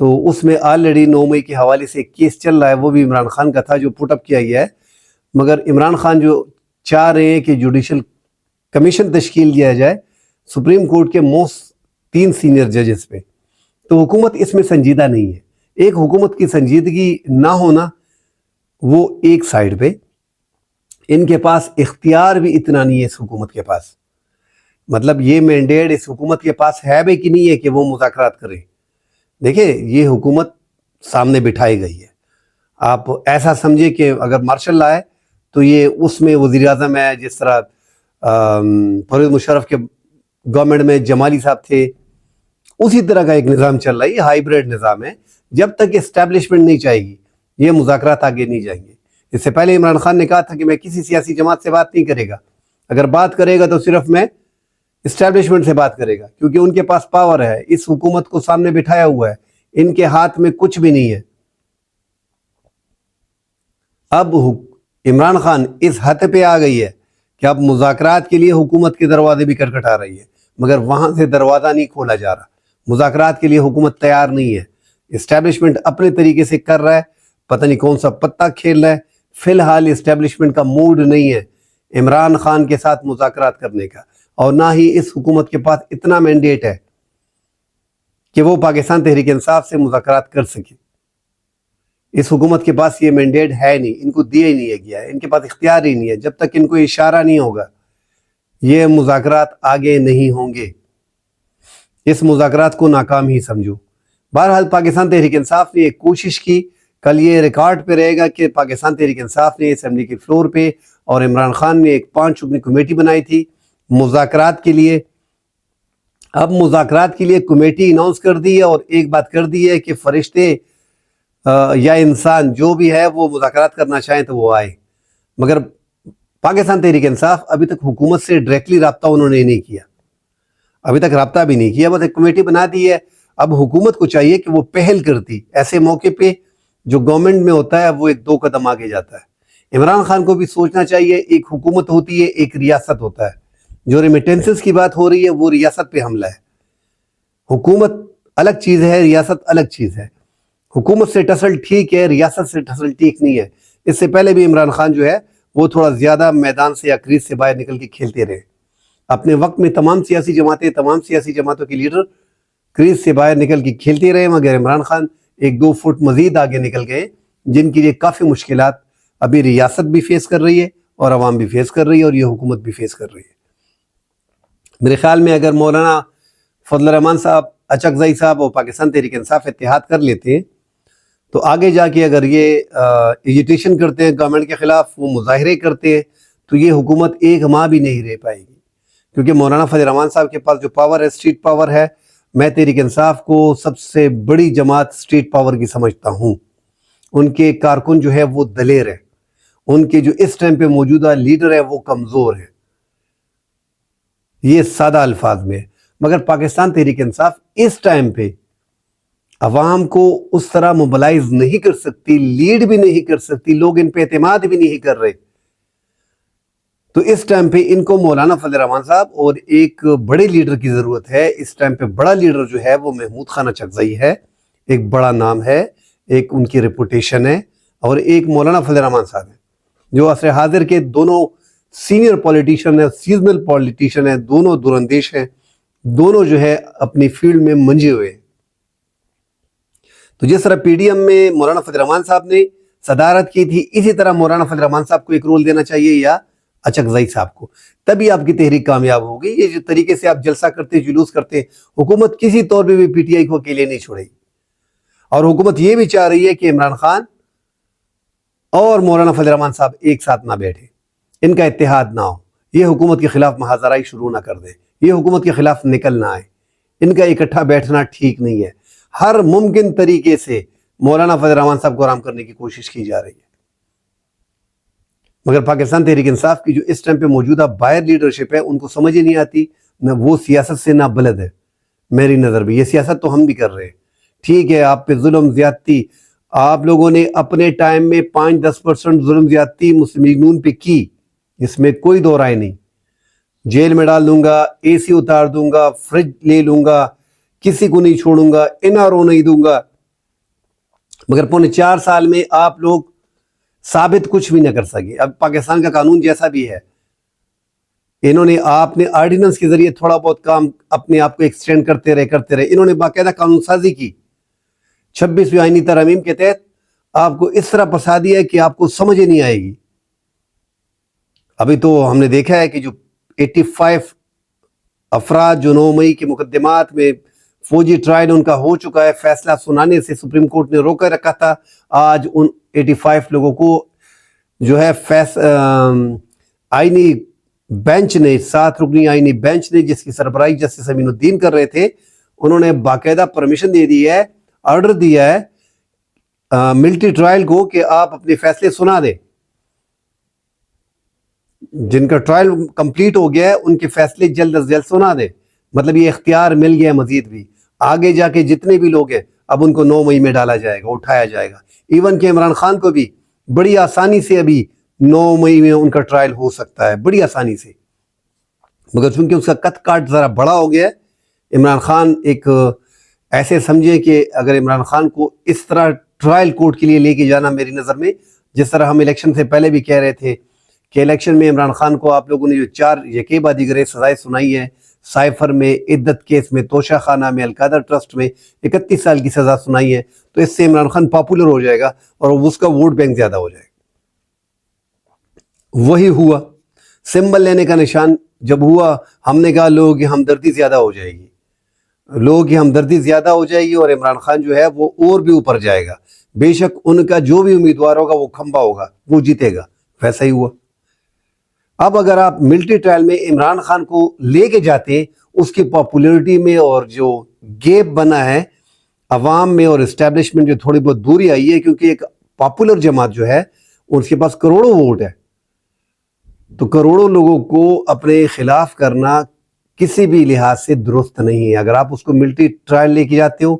تو اس میں آلریڈی 9 مئی کے حوالے سے ایک کیس چل رہا ہے، وہ بھی عمران خان کا تھا جو پٹ اپ کیا گیا ہے، مگر عمران خان جو چاہ رہے ہیں کہ جوڈیشل کمیشن تشکیل دیا جائے سپریم کورٹ کے موسٹ 3 سینئر ججز پہ، تو حکومت اس میں سنجیدہ نہیں ہے۔ ایک حکومت کی سنجیدگی نہ ہونا، وہ ایک سائیڈ پہ، ان کے پاس اختیار بھی اتنا نہیں ہے اس حکومت کے پاس، مطلب یہ مینڈیٹ اس حکومت کے پاس ہے بھی کہ نہیں ہے کہ وہ مذاکرات کرے۔ دیکھیں یہ حکومت سامنے بٹھائی گئی ہے، آپ ایسا سمجھے کہ اگر مارشل لا ہے تو یہ اس میں وزیر اعظم ہے، جس طرح پرویز مشرف کے گورنمنٹ میں جمالی صاحب تھے، اسی طرح کا ایک نظام چل رہا ہے، یہ ہائیبریڈ نظام ہے۔ جب تک اسٹیبلشمنٹ نہیں چاہے گی یہ مذاکرات آگے نہیں جائیں گے۔ اس سے پہلے عمران خان نے کہا تھا کہ میں کسی سیاسی جماعت سے بات نہیں کرے گا، اگر بات کرے گا تو صرف میں اسٹیبلشمنٹ سے بات کرے گا، کیونکہ ان کے پاس پاور ہے، اس حکومت کو سامنے بٹھایا ہوا ہے، ان کے ہاتھ میں کچھ بھی نہیں ہے۔ اب عمران خان اس حد پہ آ گئی ہے کہ اب مذاکرات کے لیے حکومت کے دروازے بھی کھٹکھٹا رہی ہے، مگر وہاں سے دروازہ نہیں کھولا جا رہا، مذاکرات کے لیے حکومت تیار نہیں ہے، اسٹیبلشمنٹ اپنے طریقے سے کر رہا ہے، پتہ نہیں کون سا پتہ کھیل رہا ہے۔ فی الحال اسٹیبلشمنٹ کا موڈ نہیں ہے عمران خان کے ساتھ مذاکرات کرنے کا، اور نہ ہی اس حکومت کے پاس اتنا مینڈیٹ ہے کہ وہ پاکستان تحریک انصاف سے مذاکرات کر سکے۔ اس حکومت کے پاس یہ مینڈیٹ ہے نہیں، ان کو دیا ہی نہیں گیا ہے، ان کے پاس اختیار ہی نہیں ہے۔ جب تک ان کو اشارہ نہیں ہوگا یہ مذاکرات آگے نہیں ہوں گے، اس مذاکرات کو ناکام ہی سمجھو۔ بہرحال پاکستان تحریک انصاف نے ایک کوشش کی، کل یہ ریکارڈ پہ رہے گا کہ پاکستان تحریک انصاف نے اسمبلی کے فلور پہ اور عمران خان نے ایک 5 رکنی کمیٹی بنائی تھی مذاکرات کے لیے۔ اب مذاکرات کے لیے کمیٹی اناؤنس کر دی ہے، اور ایک بات کر دی ہے کہ فرشتے یا انسان جو بھی ہے وہ مذاکرات کرنا چاہیں تو وہ آئے، مگر پاکستان تحریک انصاف ابھی تک حکومت سے ڈائریکٹلی رابطہ انہوں نے نہیں کیا، ابھی تک رابطہ بھی نہیں کیا، بس ایک کمیٹی بنا دی ہے۔ اب حکومت کو چاہیے کہ وہ پہل کرتی، ایسے موقع پہ جو گورنمنٹ میں ہوتا ہے وہ 1-2 قدم آگے جاتا ہے۔ عمران خان کو بھی سوچنا چاہیے، ایک حکومت ہوتی ہے، ایک ریاست ہوتا ہے، جو ریمیٹنسز کی بات ہو رہی ہے وہ ریاست پہ حملہ ہے۔ حکومت الگ چیز ہے، ریاست الگ چیز ہے۔ حکومت سے ٹسل ٹھیک ہے، ریاست سے ٹسل ٹھیک نہیں ہے۔ اس سے پہلے بھی عمران خان جو ہے وہ تھوڑا زیادہ میدان سے یا کریز سے باہر نکل کے کھیلتے رہے اپنے وقت میں، تمام سیاسی جماعتوں کے لیڈر کریز سے باہر نکل کے کھیلتے رہے، مگر عمران خان 1-2 فٹ مزید آگے نکل گئے، جن کے لیے کافی مشکلات ابھی ریاست بھی فیس کر رہی ہے اور عوام بھی فیس کر رہی ہے اور یہ حکومت بھی فیس کر رہی ہے۔ میرے خیال میں اگر مولانا فضل الرحمان صاحب، اچکزئی صاحب اور پاکستان تحریک انصاف اتحاد کر لیتے ہیں تو آگے جا کے اگر یہ ایجیٹیشن کرتے ہیں گورنمنٹ کے خلاف، وہ مظاہرے کرتے ہیں، تو یہ حکومت 1 ماہ بھی نہیں رہ پائے گی، کیونکہ مولانا فضل الرحمان صاحب کے پاس جو پاور ہے، اسٹریٹ پاور ہے، میں تحریک انصاف کو سب سے بڑی جماعت اسٹریٹ پاور کی سمجھتا ہوں۔ ان کے کارکن جو ہے وہ دلیر ہے، ان کے جو اس ٹائم پہ موجودہ لیڈر ہے وہ کمزور ہے، یہ سادہ الفاظ میں ہے۔ مگر پاکستان تحریک انصاف اس ٹائم پہ عوام کو اس طرح موبلائز نہیں کر سکتی، لیڈ بھی نہیں کر سکتی، لوگ ان پہ اعتماد بھی نہیں کر رہے، تو اس ٹائم پہ ان کو مولانا فضل الرحمان صاحب اور ایک بڑے لیڈر کی ضرورت ہے۔ اس ٹائم پہ بڑا لیڈر جو ہے وہ محمود خان اچکزئی ہے، ایک بڑا نام ہے، ایک ان کی ریپوٹیشن ہے، اور ایک مولانا فضل الرحمان صاحب ہیں جو عصر حاضر کے دونوں سینئر پولیٹیشن ہیں، سیزنل پولیٹیشن ہیں، دونوں دورندیش ہیں، دونوں جو ہے اپنی فیلڈ میں منجے ہوئے ہیں۔ تو جس طرح پی ڈی ایم میں مولانا فضل الرحمان صاحب نے صدارت کی تھی، اسی طرح مولانا فضل الرحمان صاحب کو ایک رول دینا چاہیے، یا اچکزئی صاحب کو، تبھی آپ کی تحریک کامیاب ہوگی۔ یہ جو طریقے سے آپ جلسہ کرتے، جلوس کرتے، حکومت کسی طور پہ بھی پی ٹی آئی کو اکیلے نہیں چھوڑے گی، اور حکومت یہ بھی چاہ رہی ہے کہ عمران خان اور مولانا فضل الرحمان صاحب ایک ساتھ نہ بیٹھے، ان کا اتحاد نہ ہو، یہ حکومت کے خلاف محاذرائی شروع نہ کر دیں، یہ حکومت کے خلاف نکل نہ آئے، ان کا اکٹھا بیٹھنا ٹھیک نہیں ہے۔ ہر ممکن طریقے سے مولانا فضل الرحمان صاحب کو آرام کرنے کی کوشش کی جا رہی ہے، مگر پاکستان تحریک انصاف کی جو اس ٹائم پہ موجودہ باہر لیڈرشپ ہے، ان کو سمجھ ہی نہیں آتی، نہ وہ سیاست سے نہ بلد ہے۔ میری نظر میں یہ سیاست تو ہم بھی کر رہے ہیں، ٹھیک ہے، آپ پہ ظلم زیادتی آپ لوگوں نے اپنے ٹائم میں 5-10% ظلم زیادتی مسلم لیگ نون پہ کی، اس میں کوئی دو رائے نہیں، جیل میں ڈال دوں گا، AC اتار دوں گا، فریج لے لوں گا، کسی کو نہیں چھوڑوں گا، NRO نہیں دوں گا، مگر پونے 4 سال میں آپ لوگ ثابت کچھ بھی نہ کر سکے. اب پاکستان کا قانون جیسا بھی ہے, انہوں نے آپ نے آرڈیننس کے ذریعے تھوڑا بہت کام اپنے آپ کو ایکسٹینڈ کرتے رہے. انہوں نے باقاعدہ قانون سازی کی 26ویں آئینی ترامیم کے تحت. آپ کو اس طرح پھنسا دیا ہے کہ آپ کو سمجھ ہی نہیں آئے گی. ابھی تو ہم نے دیکھا ہے کہ جو 85 افراد جو 9 مئی کے مقدمات میں فوجی ٹرائل ان کا ہو چکا ہے, فیصلہ سنانے سے سپریم کورٹ نے روکا رکھا تھا. آج ان 85 لوگوں کو جو ہے آئینی بینچ نے, 7 رکنی آئینی بینچ نے, جس کی سربراہی جسٹس امین الدین کر رہے تھے, انہوں نے باقاعدہ پرمیشن دے دی ہے, آرڈر دیا ہے ملٹری ٹرائل کو کہ آپ اپنے فیصلے سنا دیں. جن کا ٹرائل کمپلیٹ ہو گیا ہے ان کے فیصلے جلد از جلد سنا دیں. مطلب یہ اختیار مل گیا مزید بھی. آگے جا کے جتنے بھی لوگ ہیں اب ان کو 9 مئی میں ڈالا جائے گا, اٹھایا جائے گا. ایون کہ عمران خان کو بھی بڑی آسانی سے ابھی 9 مئی میں ان کا ٹرائل ہو سکتا ہے, بڑی آسانی سے. مگر چونکہ اس کا کت کاٹ ذرا بڑا ہو گیا ہے, عمران خان ایک ایسے سمجھیں کہ اگر عمران خان کو اس طرح ٹرائل کورٹ کے لیے لے کے جانا, میری نظر میں جس طرح ہم الیکشن سے پہلے بھی کہہ رہے تھے کہ الیکشن میں عمران خان کو آپ لوگوں نے جو 4 یکے بعد دیگرے سزائیں سنائی ہیں, سائفر میں, عدت کیس میں, توشہ خانہ میں, القادر ٹرسٹ میں 31 سال کی سزا سنائی ہے, تو اس سے عمران خان پاپولر ہو جائے گا اور اس کا ووٹ بینک زیادہ ہو جائے گا. وہی ہوا. سمبل لینے کا نشان جب ہوا, ہم نے کہا لوگوں کی ہمدردی زیادہ ہو جائے گی, لوگوں کی ہمدردی زیادہ ہو جائے گی اور عمران خان جو ہے وہ اور بھی اوپر جائے گا. بے شک ان کا جو بھی امیدوار ہوگا وہ کھمبا ہوگا, وہ جیتے گا. ویسا ہی ہوا. اب اگر آپ ملٹری ٹرائل میں عمران خان کو لے کے جاتے, اس کی پاپولیرٹی میں اور جو گیپ بنا ہے عوام میں اور اسٹیبلشمنٹ جو تھوڑی بہت دوری آئی ہے, کیونکہ ایک پاپولر جماعت جو ہے اس کے پاس کروڑوں ووٹ ہے, تو کروڑوں لوگوں کو اپنے خلاف کرنا کسی بھی لحاظ سے درست نہیں ہے. اگر آپ اس کو ملٹری ٹرائل لے کے جاتے ہو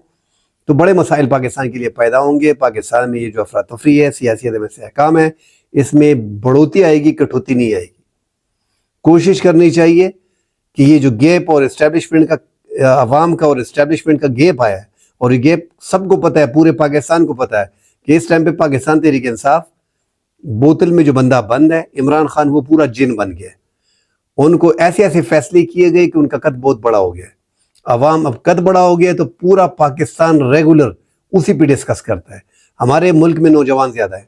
تو بڑے مسائل پاکستان کے لیے پیدا ہوں گے. پاکستان میں یہ جو افراتفری ہے, سیاسی عدم استحکام ہے, اس میں بڑھوتی آئے گی, کٹوتی نہیں آئے گی. کوشش کرنی چاہیے کہ یہ جو گیپ اور اسٹیبلشمنٹ کا, عوام کا اور اسٹیبلشمنٹ کا گیپ آیا ہے, اور یہ گیپ سب کو پتہ ہے, پورے پاکستان کو پتہ ہے کہ اس ٹائم پہ پاکستان تحریک انصاف بوتل میں جو بندہ بند ہے, عمران خان وہ پورا جن بن گیا ہے. ان کو ایسے ایسے فیصلے کیے گئے کہ ان کا قد بہت بڑا ہو گیا ہے. عوام اب قد بڑا ہو گیا ہے تو پورا پاکستان ریگولر اسی پہ ڈسکس کرتا ہے. ہمارے ملک میں نوجوان زیادہ ہے.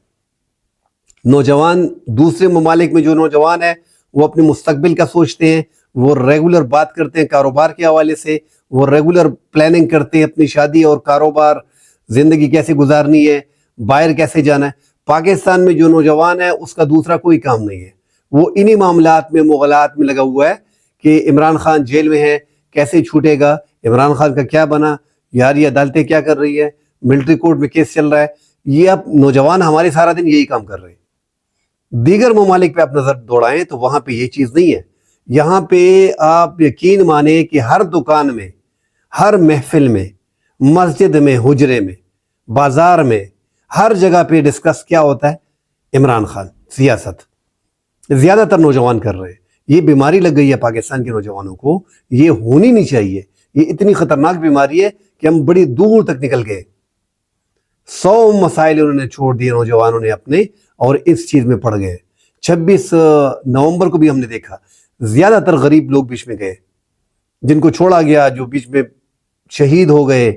نوجوان دوسرے ممالک میں جو نوجوان ہے وہ اپنے مستقبل کا سوچتے ہیں, وہ ریگولر بات کرتے ہیں کاروبار کے حوالے سے, وہ ریگولر پلاننگ کرتے ہیں اپنی شادی اور کاروبار, زندگی کیسے گزارنی ہے, باہر کیسے جانا ہے. پاکستان میں جو نوجوان ہے اس کا دوسرا کوئی کام نہیں ہے, وہ انہی معاملات میں, مغالات میں لگا ہوا ہے کہ عمران خان جیل میں ہے, کیسے چھوٹے گا, عمران خان کا کیا بنا, یار یہ عدالتیں کیا کر رہی ہے, ملٹری کورٹ میں کیس چل رہا ہے. یہ اب نوجوان ہمارے سارا دن یہی کام کر رہے ہیں. دیگر ممالک پہ آپ نظر دوڑائیں تو وہاں پہ یہ چیز نہیں ہے. یہاں پہ آپ یقین مانیں کہ ہر دکان میں, ہر محفل میں, مسجد میں, حجرے میں, بازار میں, ہر جگہ پہ ڈسکس کیا ہوتا ہے, عمران خان, سیاست. زیادہ تر نوجوان کر رہے ہیں. یہ بیماری لگ گئی ہے پاکستان کے نوجوانوں کو, یہ ہونی نہیں چاہیے. یہ اتنی خطرناک بیماری ہے کہ ہم بڑی دور تک نکل گئے. 100 مسائل انہوں نے چھوڑ دیے نوجوانوں نے اپنے, اور اس چیز میں پڑ گئے. 26 نومبر کو بھی ہم نے دیکھا زیادہ تر غریب لوگ بیچ میں گئے, جن کو چھوڑا گیا, جو بیچ میں شہید ہو گئے,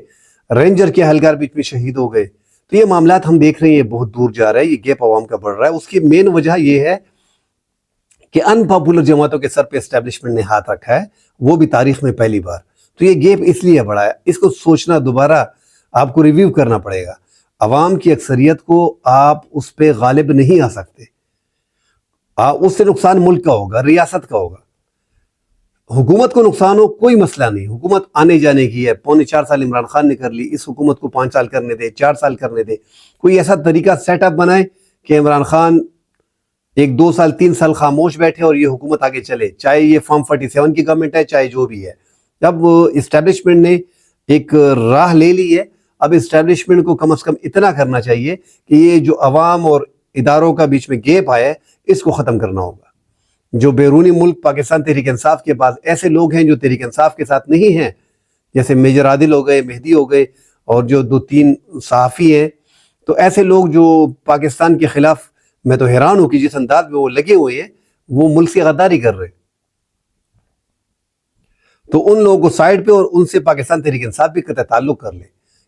رینجر کے اہلکار بیچ میں شہید ہو گئے. تو یہ معاملات ہم دیکھ رہے ہیں, یہ بہت دور جا رہا ہے, یہ گیپ عوام کا بڑھ رہا ہے. اس کی مین وجہ یہ ہے کہ ان پاپولر جماعتوں کے سر پہ اسٹیبلشمنٹ نے ہاتھ رکھا ہے, وہ بھی تاریخ میں پہلی بار. تو یہ گیپ اس لیے بڑھا ہے, اس کو سوچنا دوبارہ آپ کو ریویو کرنا پڑے گا. عوام کی اکثریت کو آپ اس پہ غالب نہیں آ سکتے. اس سے نقصان ملک کا ہوگا, ریاست کا ہوگا. حکومت کو نقصان ہو کوئی مسئلہ نہیں, حکومت آنے جانے کی ہے. 4.25 سال عمران خان نے کر لی, اس حکومت کو 5 سال کرنے دے, 4 سال کرنے دے. کوئی ایسا طریقہ سیٹ اپ بنائے کہ عمران خان 1-2 سال 3 سال خاموش بیٹھے اور یہ حکومت آگے چلے, چاہے یہ فارم 47 کی گورنمنٹ ہے, چاہے جو بھی ہے. جب اسٹیبلشمنٹ نے ایک راہ لے لی ہے, اب اسٹیبلشمنٹ کو کم از کم اتنا کرنا چاہیے کہ یہ جو عوام اور اداروں کا بیچ میں گیپ آیا ہے, اس کو ختم کرنا ہوگا. جو بیرونی ملک پاکستان تحریک انصاف کے پاس ایسے لوگ ہیں جو تحریک انصاف کے ساتھ نہیں ہیں, جیسے میجر عادل ہو گئے, مہدی ہو گئے, اور جو 2-3 صحافی ہیں تو ایسے لوگ جو پاکستان کے خلاف، میں تو حیران ہوں کہ جس انداز میں وہ لگے ہوئے ہیں، وہ ملک سے غداری کر رہے ہیں. تو ان لوگوں کو سائڈ پہ اور ان سے پاکستان تحریک انصاف بھی قطع تعلق کر لے.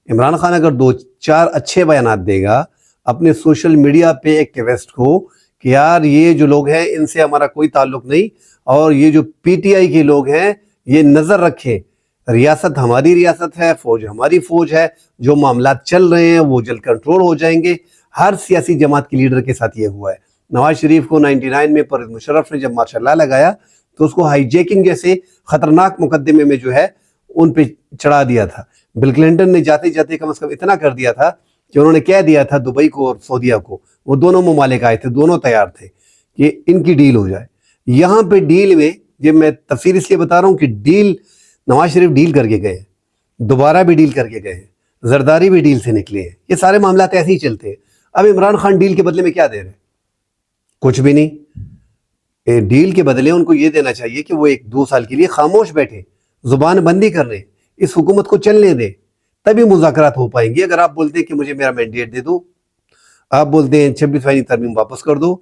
عمران خان اگر 2-4 اچھے بیانات دے گا اپنے سوشل میڈیا پہ ایکٹیوسٹ کو کہ یار یہ جو لوگ ہیں ان سے ہمارا کوئی تعلق نہیں، اور یہ جو پی ٹی آئی کے لوگ ہیں یہ نظر رکھیں، ریاست ہماری ریاست ہے، فوج ہماری فوج ہے، جو معاملات چل رہے ہیں وہ جلد کنٹرول ہو جائیں گے. ہر سیاسی جماعت کے لیڈر کے ساتھ یہ ہوا ہے. نواز شریف کو 99 میں پرویز مشرف نے جب مارشل لا لگایا تو اس کو ہائی جیکنگ جیسے خطرناک مقدمے میں جو ہے ان پہ چڑھا دیا تھا. بل کلنٹن نے جاتے جاتے کم از کم اتنا کر دیا تھا کہ انہوں نے کہہ دیا تھا دبئی کو اور سعودیہ کو، وہ دونوں ممالک آئے تھے، دونوں تیار تھے کہ ان کی ڈیل ہو جائے. یہاں پہ ڈیل میں، جب میں تفصیل اس لیے بتا رہا ہوں کہ ڈیل نواز شریف ڈیل کر کے گئے ہیں، دوبارہ بھی ڈیل کر کے گئے ہیں، زرداری بھی ڈیل سے نکلے ہیں، یہ سارے معاملات ایسے ہی چلتے ہیں. اب عمران خان ڈیل کے بدلے میں کیا دے رہے ہیں؟ کچھ بھی نہیں. ڈیل کے بدلے ان کو یہ دینا چاہیے کہ وہ 1-2 سال کے لیے خاموش بیٹھے، زبان بندی کر لیں، اس حکومت کو چلنے دیں، تبھی مذاکرات ہو پائیں گے. اگر آپ بولتے ہیں کہ مجھے میرا مینڈیٹ دے دو، آپ بولتے ہیں 26 ترمیم واپس کر دو،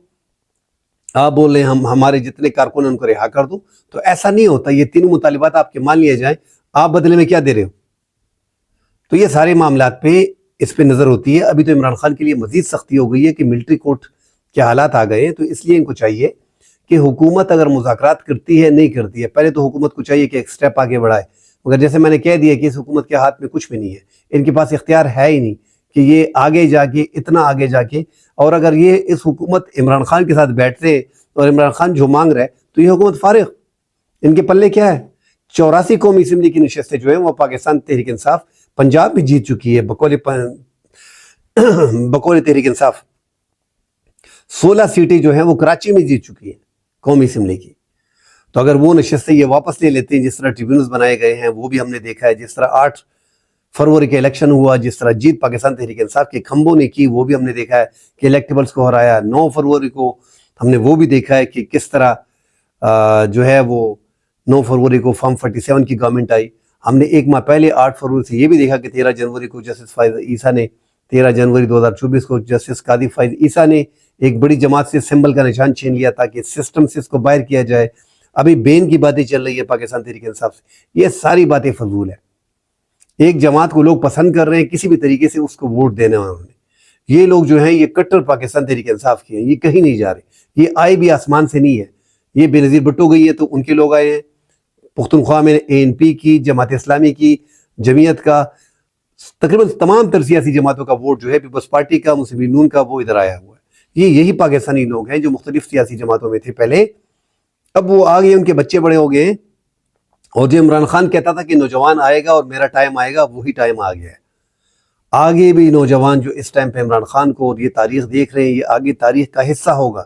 آپ بول رہے ہیں ہمارے جتنے کارکن ہیں ان کو رہا کر دو، تو ایسا نہیں ہوتا. یہ تینوں مطالبات آپ کے مان لیے جائیں، آپ بدلے میں کیا دے رہے ہو؟ تو یہ سارے معاملات پہ اس پہ نظر ہوتی ہے. ابھی تو عمران خان کے لیے مزید سختی ہو گئی ہے کہ ملٹری کورٹ کے حالات آ گئے ہیں، تو اس لیے ان کو چاہیے کہ حکومت اگر مذاکرات کرتی ہے نہیں کرتی ہے، پہلے تو حکومت کو چاہیے کہ ایک سٹیپ آگے بڑھائے. مگر جیسے میں نے کہہ دیا کہ اس حکومت کے ہاتھ میں کچھ بھی نہیں ہے، ان کے پاس اختیار ہے ہی نہیں کہ یہ آگے جا کے اتنا آگے جا کے، اور اگر یہ اس حکومت عمران خان کے ساتھ بیٹھتے ہیں اور عمران خان جو مانگ رہا ہے تو یہ حکومت فارغ. ان کے پلے کیا ہے؟ 84 قومی اسمبلی کی نشستیں جو ہیں وہ پاکستان تحریک انصاف پنجاب میں جیت چکی ہے بقول تحریک انصاف. 16 سیٹیں جو ہیں وہ کراچی میں جیت چکی ہیں قومی اسمبلی کی. تو اگر وہ نشستیں یہ واپس لے لیتے ہیں، جس طرح ٹریبیونلز بنائے گئے ہیں وہ بھی ہم نے دیکھا ہے، جس طرح 8 فروری کے الیکشن ہوا، جس طرح جیت پاکستان تحریک انصاف کے کھمبوں نے کی، وہ بھی ہم نے دیکھا ہے کہ الیکٹیبلز کو ہرایا. 9 فروری کو ہم نے وہ بھی دیکھا ہے کہ کس طرح جو ہے وہ 9 فروری کو فارم 47 کی گورنمنٹ آئی. ہم نے 1 ماہ پہلے 8 فروری سے یہ بھی دیکھا کہ 13 جنوری کو جسٹس فائز عیسیٰ نے، 13 جنوری 2024 کو جسٹس قاضی فائز عیسیٰ نے ایک بڑی جماعت سے سمبل کا نشان چھین لیا تاکہ سسٹم سے اس کو باہر کیا جائے. ابھی بین کی باتیں چل رہی ہے پاکستان تحریک انصاف سے. یہ ساری باتیں فضول ہیں. ایک جماعت کو لوگ پسند کر رہے ہیں، کسی بھی طریقے سے اس کو ووٹ دینا انہوں نے. یہ لوگ جو ہیں یہ کٹر پاکستان تحریک انصاف کے ہیں، یہ کہیں نہیں جا رہے، یہ آئے بھی آسمان سے نہیں ہے. یہ بے نظیر بھٹو گئی ہے تو ان کے لوگ آئے ہیں. پختونخوا میں ANP کی، جماعت اسلامی کی، جمعیت کا، تقریباً تمام تر سیاسی جماعتوں کا ووٹ جو ہے پیپلز پارٹی کا، مسلم نون کا، وہ ادھر آیا ہوا ہے. یہی پاکستانی لوگ ہیں جو مختلف سیاسی جماعتوں میں تھے پہلے، اب وہ آگئے، ان کے بچے بڑے ہو گئے ہیں. اور جو عمران خان کہتا تھا کہ نوجوان آئے گا اور میرا ٹائم آئے گا، وہی ٹائم آ گیا ہے. آگے بھی نوجوان جو اس ٹائم پہ عمران خان کو اور یہ تاریخ دیکھ رہے ہیں، یہ آگے تاریخ کا حصہ ہوگا.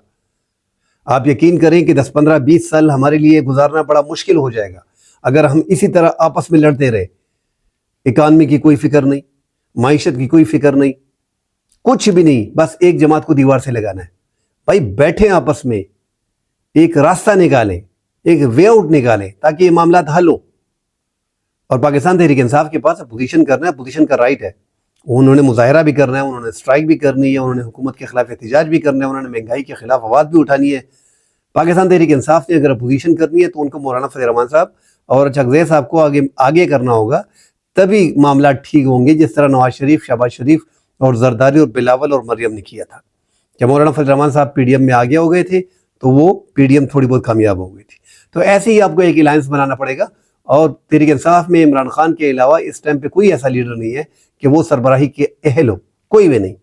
آپ یقین کریں کہ 10, 15, 20 سال ہمارے لیے گزارنا بڑا مشکل ہو جائے گا اگر ہم اسی طرح آپس میں لڑتے رہے. اکانومی کی کوئی فکر نہیں، معیشت کی کوئی فکر نہیں، کچھ بھی نہیں، بس ایک جماعت کو دیوار سے لگانا ہے. بھائی بیٹھیں آپس میں، ایک راستہ نکالیں، ایک وے آؤٹ نکالیں تاکہ یہ معاملات حل ہوں. اور پاکستان تحریک انصاف کے پاس پوزیشن کرنا ہے، پوزیشن کا رائٹ ہے. انہوں نے مظاہرہ بھی کرنا ہے، انہوں نے سٹرائک بھی کرنی ہے، انہوں نے حکومت کے خلاف احتجاج بھی کرنا ہے، انہوں نے مہنگائی کے خلاف آواز بھی اٹھانی ہے. پاکستان تحریک انصاف نے اگر اپوزیشن کرنی ہے تو ان کو مولانا فضل الرحمان صاحب اور چکزئی صاحب کو آگے کرنا ہوگا، تبھی معاملات ٹھیک ہوں گے. جس طرح نواز شریف، شہباز شریف اور زرداری اور بلاول اور مریم نے کیا تھا کہ مولانا فضل الرحمان صاحب PDM میں آگے ہو گئے تھے تو وہ PDM تھوڑی بہت کامیاب ہو گئی تھی. تو ایسے ہی آپ کو ایک الائنس بنانا پڑے گا. اور تحریک انصاف میں عمران خان کے علاوہ اس ٹائم پہ کوئی ایسا لیڈر نہیں ہے کہ وہ سربراہی کے اہل ہو، کوئی بھی نہیں.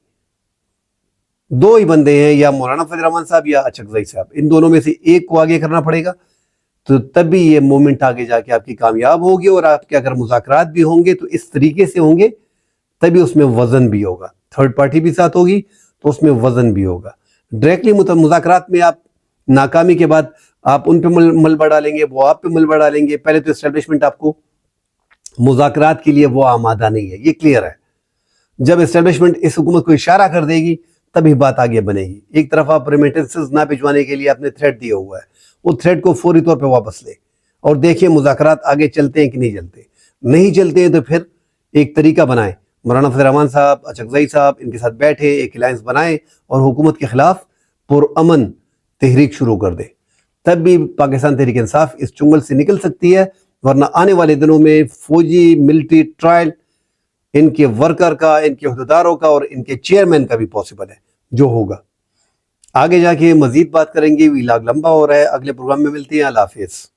2 ہی بندے ہیں، یا مولانا فضل الرحمان صاحب یا چکزئی صاحب. ان دونوں میں سے ایک کو آگے کرنا پڑے گا، تو تب بھی یہ مومنٹ آگے جا کے آپ کی کامیاب ہوگی. اور آپ کے اگر مذاکرات بھی ہوں گے تو اس طریقے سے ہوں گے تبھی اس میں وزن بھی ہوگا. تھرڈ پارٹی بھی ساتھ ہوگی تو اس میں وزن بھی ہوگا. ڈائریکٹلی مذاکرات میں آپ ناکامی کے بعد آپ ان پہ ملبہ ڈالیں گے، وہ آپ پہ ملبہ ڈالیں گے. پہلے تو اسٹیبلشمنٹ آپ کو مذاکرات کے لیے وہ آمادہ نہیں ہے، یہ کلیئر ہے. جب اسٹیبلشمنٹ اس حکومت کو اشارہ کر دے گی تبھی بات آگے بنے گی. ایک طرف آپ ریمیٹنسز نہ بھجوانے کے لیے آپ نے تھریٹ دیا ہوا ہے، وہ تھریٹ کو فوری طور پہ واپس لے اور دیکھیں مذاکرات آگے چلتے ہیں کہ نہیں چلتے. نہیں چلتے ہیں تو پھر ایک طریقہ بنائیں، مولانا فضل الرحمان صاحب، اچکزئی صاحب ان کے ساتھ بیٹھے، ایک الائنس بنائیں اور حکومت کے خلاف پرامن تحریک شروع کر دیں، تب بھی پاکستان تحریک انصاف اس چنگل سے نکل سکتی ہے، ورنہ آنے والے دنوں میں فوجی ملٹری ٹرائل ان کے ورکر کا، ان کے عہدیداروں کا اور ان کے چیئرمین کا بھی پاسبل ہے، جو ہوگا آگے جا کے مزید بات کریں گے۔ ویلاگ لمبا ہو رہا ہے، اگلے پروگرام میں ملتے ہیں۔ اللہ حافظ۔